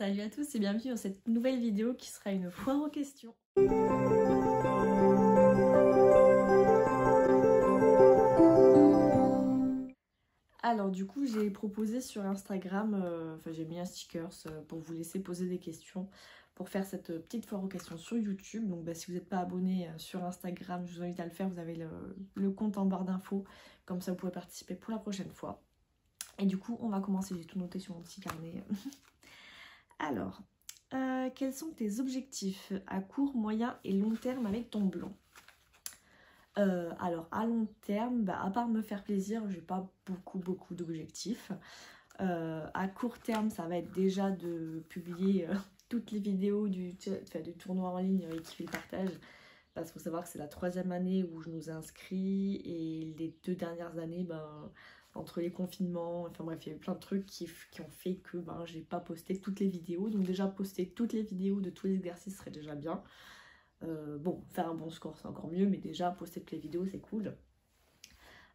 Salut à tous et bienvenue dans cette nouvelle vidéo qui sera une foire aux questions. Alors du coup j'ai proposé sur Instagram, j'ai mis un stickers pour vous laisser poser des questions pour faire cette petite foire aux questions sur YouTube. Donc si vous n'êtes pas abonné sur Instagram, je vous invite à le faire, vous avez le compte en barre d'infos, comme ça vous pouvez participer pour la prochaine fois. Et du coup on va commencer, j'ai tout noté sur mon petit carnet. Alors, quels sont tes objectifs à court, moyen et long terme avec ton blond? Alors à long terme, à part me faire plaisir, j'ai pas beaucoup d'objectifs. À court terme, ça va être déjà de publier toutes les vidéos du tournoi en ligne et qui fait le partage. Parce qu'il faut savoir que c'est la 3e année où je nous ai inscrits et les 2 dernières années, entre les confinements, enfin bref, il y a eu plein de trucs qui ont fait que j'ai pas posté toutes les vidéos. Donc déjà poster toutes les vidéos de tous les exercices serait déjà bien. Bon, faire un bon score c'est encore mieux, mais déjà poster toutes les vidéos c'est cool.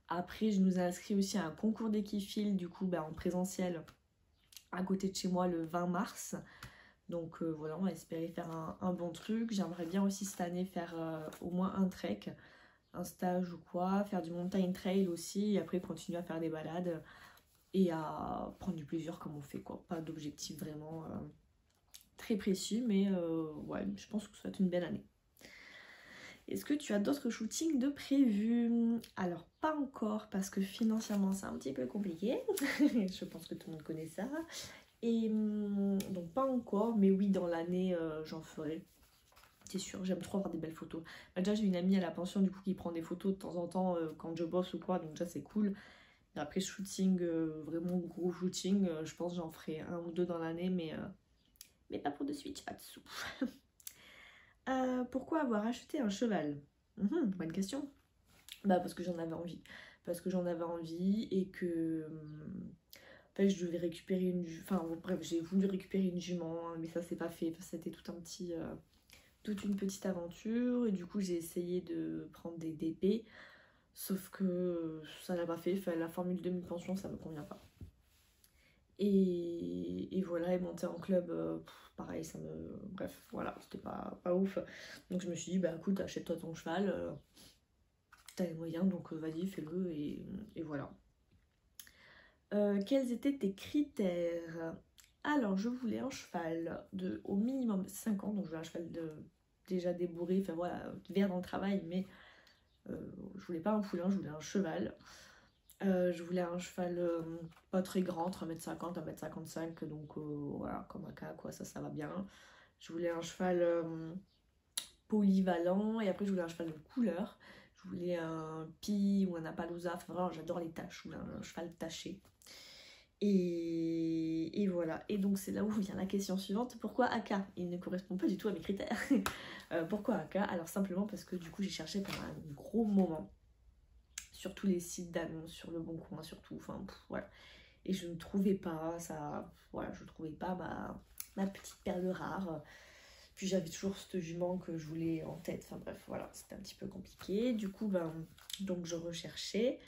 Après je nous ai inscrit aussi à un concours d'équifile du coup en présentiel à côté de chez moi le 20 mars. Donc voilà, on va espérer faire un bon truc. J'aimerais bien aussi cette année faire au moins un trek, un stage ou quoi, faire du montagne trail aussi, et après continuer à faire des balades et à prendre du plaisir comme on fait quoi. Pas d'objectif vraiment très précis, mais ouais, je pense que ça va être une belle année. Est-ce que tu as d'autres shootings de prévus? Alors pas encore parce que financièrement c'est un petit peu compliqué. Je pense que tout le monde connaît ça. Et donc pas encore, mais oui dans l'année j'en ferai. C'est sûr, j'aime trop avoir des belles photos. Déjà j'ai une amie à la pension du coup qui prend des photos de temps en temps quand je bosse ou quoi, donc déjà c'est cool. Et après shooting, vraiment gros shooting, je pense que j'en ferai 1 ou 2 dans l'année, mais pas pour de suite, j'ai pas de sous. Pourquoi avoir acheté un cheval? Bonne question. Parce que j'en avais envie. Parce que j'en avais envie et que en fait, je devais récupérer une... Enfin bref, j'ai voulu récupérer une jument, mais ça c'est pas fait. C'était tout un petit... toute une petite aventure. Et du coup, j'ai essayé de prendre des DP. Sauf que ça l'a pas fait. La formule demi-pension, ça me convient pas. Et voilà, et monter en club, pareil, ça me... Bref, voilà, c'était pas ouf. Donc je me suis dit, écoute, achète-toi ton cheval. T'as les moyens, donc vas-y, fais-le, et voilà. Quels étaient tes critères? Alors, je voulais un cheval de au minimum 5 ans, donc je voulais un cheval déjà débourré, enfin voilà, vert dans le travail, mais je voulais pas un poulain, je voulais un cheval. Je voulais un cheval pas très grand, entre 1m50, 1m55, donc voilà, comme un cas, quoi, ça va bien. Je voulais un cheval polyvalent, et après je voulais un cheval de couleur. Je voulais un Pie ou un Appaloosa, enfin vraiment j'adore les taches, je voulais un cheval taché. Et voilà, et donc c'est là où vient la question suivante, pourquoi Aka? Il ne correspond pas du tout à mes critères. Pourquoi Aka? Alors simplement parce que du coup j'ai cherché pendant un gros moment sur tous les sites d'annonces, sur Le Bon Coin surtout, enfin voilà. Et je ne trouvais pas ça, voilà, je ne trouvais pas ma petite perle rare. Puis j'avais toujours cette jument que je voulais en tête, enfin bref, voilà, c'était un petit peu compliqué. Du coup, donc je recherchais.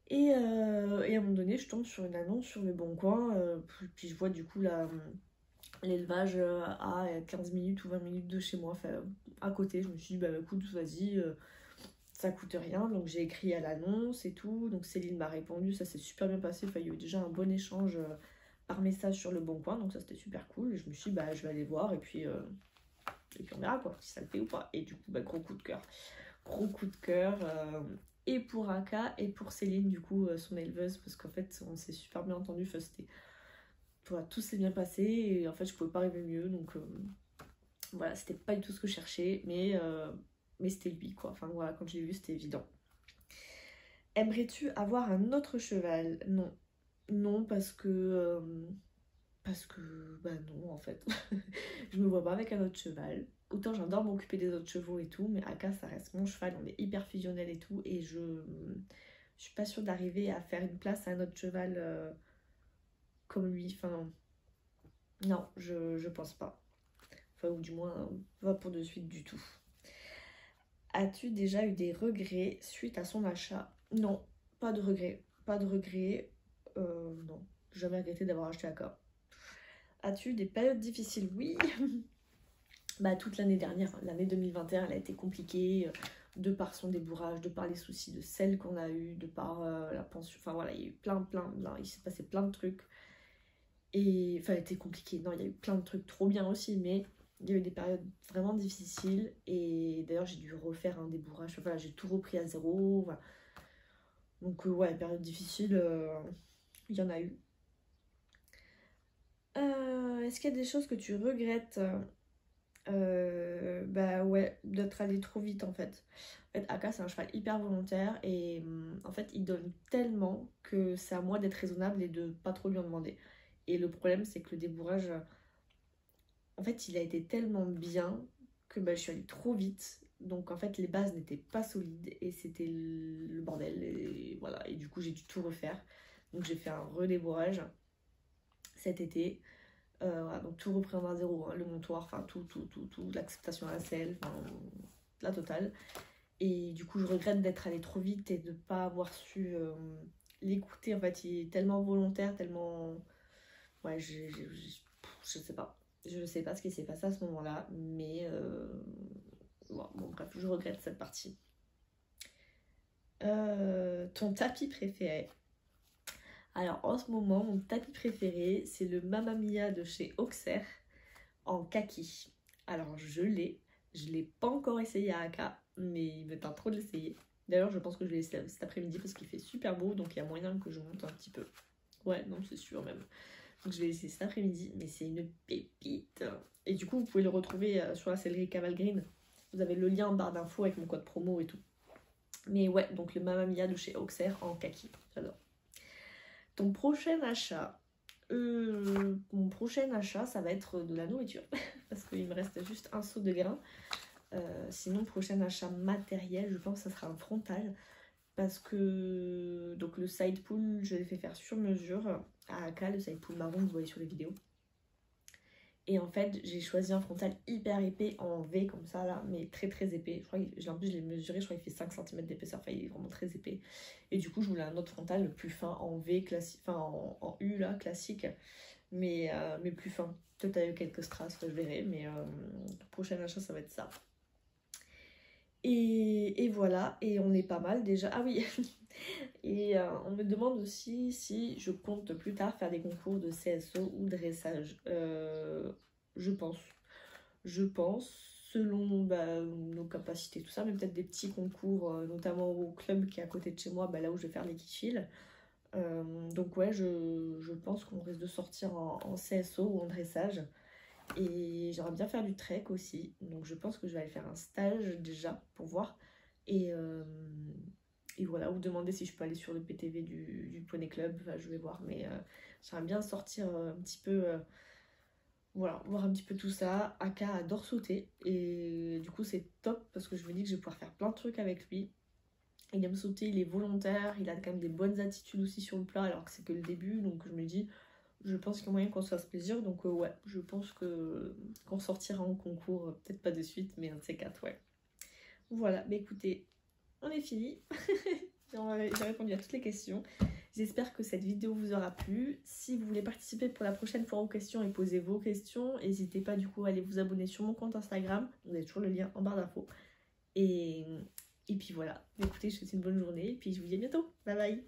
Et à un moment donné, je tombe sur une annonce sur Le Bon Coin, puis je vois du coup l'élevage à 15 minutes ou 20 minutes de chez moi, enfin à côté. Je me suis dit, écoute, vas-y, ça coûte rien. Donc j'ai écrit à l'annonce et tout. Donc Céline m'a répondu, ça s'est super bien passé. Enfin, il y a eu déjà un bon échange par message sur Le Bon Coin, donc ça c'était super cool. Et je me suis dit, je vais aller voir et puis on verra quoi, si ça le fait ou pas. Et du coup, gros coup de cœur. Gros coup de cœur. Et pour Aka et pour Céline, du coup, son éleveuse, parce qu'en fait, on s'est super bien entendu. Enfin, voilà, tout s'est bien passé et en fait, je pouvais pas rêver mieux. Donc voilà, c'était pas du tout ce que je cherchais, mais c'était lui quoi. Enfin voilà, quand je l'ai vu, c'était évident. Aimerais-tu avoir un autre cheval? Non. Non, parce que non, en fait. Je me vois pas avec un autre cheval. Autant j'adore m'occuper des autres chevaux et tout, mais Aka, ça reste mon cheval, on est hyper fusionnel et tout, et je suis pas sûre d'arriver à faire une place à un autre cheval comme lui. Enfin, non, je pense pas. Enfin, ou du moins, pas pour de suite du tout. As-tu déjà eu des regrets suite à son achat? Non, pas de regrets. Pas de regrets. Non, j'ai jamais regretté d'avoir acheté Aka. As-tu des périodes difficiles? Oui. Bah, toute l'année dernière, l'année 2021, elle a été compliquée, de par son débourrage, de par les soucis de sel qu'on a eu, de par la pension. Enfin voilà, il y a eu il s'est passé plein de trucs. Et enfin, elle était compliquée. Non, il y a eu plein de trucs trop bien aussi, mais il y a eu des périodes vraiment difficiles. Et d'ailleurs, j'ai dû refaire un débourrage. Enfin, voilà, j'ai tout repris à zéro. Voilà. Donc, ouais, période difficile, il y en a eu. Est-ce qu'il y a des choses que tu regrettes? Bah ouais, d'être allé trop vite en fait. En fait, Aka c'est un cheval hyper volontaire et en fait il donne tellement que c'est à moi d'être raisonnable et de pas trop lui en demander. Et le problème c'est que le débourrage, en fait il a été tellement bien que bah, je suis allée trop vite. Donc en fait les bases n'étaient pas solides et c'était le bordel et voilà. Et du coup j'ai dû tout refaire. Donc j'ai fait un redébourrage cet été. Voilà, donc tout reprendre à zéro, hein, le montoir, enfin tout, l'acceptation à la selle, enfin, la totale. Et du coup, je regrette d'être allée trop vite et de ne pas avoir su l'écouter. En fait, il est tellement volontaire, tellement. Ouais, je sais pas. Je sais pas ce qui s'est passé à ce moment-là, mais. Bon, bref, je regrette cette partie. Ton tapis préféré? Alors en ce moment, mon tapis préféré, c'est le Mamma Mia de chez Auxerre en kaki. Alors je l'ai pas encore essayé à Aka, mais il me tente trop de l'essayer. D'ailleurs, je pense que je vais l'essayer cet après-midi parce qu'il fait super beau, donc il y a moyen que je monte un petit peu. Ouais, non, c'est sûr même. Donc je vais l'essayer cet après-midi, mais c'est une pépite. Et du coup, vous pouvez le retrouver sur la sellerie Cavalgreen. Vous avez le lien en barre d'infos avec mon code promo et tout. Mais ouais, donc le Mamma Mia de chez Auxerre en kaki. J'adore. Ton prochain achat, mon prochain achat, ça va être de la nourriture parce qu'il me reste juste un seau de grains. Sinon, prochain achat matériel, je pense que ça sera un frontal parce que donc le side pull, je l'ai fait faire sur mesure à Aka, le side pull marron que vous voyez sur les vidéos. Et en fait, j'ai choisi un frontal hyper épais en V comme ça là, mais très très épais. Je crois que en plus je l'ai mesuré, je crois qu'il fait 5 cm d'épaisseur, enfin il est vraiment très épais. Et du coup, je voulais un autre frontal plus fin en V classique, enfin en U là, classique, mais plus fin. Peut-être avec quelques strass, je verrai, mais prochain achat ça va être ça. Et voilà, et on est pas mal déjà. Ah oui, et on me demande aussi si je compte plus tard faire des concours de CSO ou dressage. Je pense, selon nos capacités, tout ça, mais peut-être des petits concours, notamment au club qui est à côté de chez moi, là où je vais faire les kiffils. Donc ouais, je pense qu'on risque de sortir en CSO ou en dressage. Et j'aimerais bien faire du trek aussi. Donc je pense que je vais aller faire un stage déjà pour voir. Et voilà, ou demander si je peux aller sur le PTV du Poney Club. Enfin, je vais voir. Mais j'aimerais bien sortir un petit peu. Voilà, voir un petit peu tout ça. Aka adore sauter. Et du coup, c'est top parce que je me dis que je vais pouvoir faire plein de trucs avec lui. Il aime sauter, il est volontaire. Il a quand même des bonnes attitudes aussi sur le plat alors que c'est que le début. Donc je me dis. Je pense qu'il y a moyen qu'on se fasse plaisir, donc ouais, je pense qu'on sortira en concours, peut-être pas de suite, mais un de ces quatre, ouais. Voilà, mais écoutez, on est fini. J'ai répondu à toutes les questions. J'espère que cette vidéo vous aura plu. Si vous voulez participer pour la prochaine fois aux questions et poser vos questions, n'hésitez pas du coup à aller vous abonner sur mon compte Instagram. Vous avez toujours le lien en barre d'infos. Et puis voilà, écoutez, je vous souhaite une bonne journée et puis je vous dis à bientôt. Bye bye.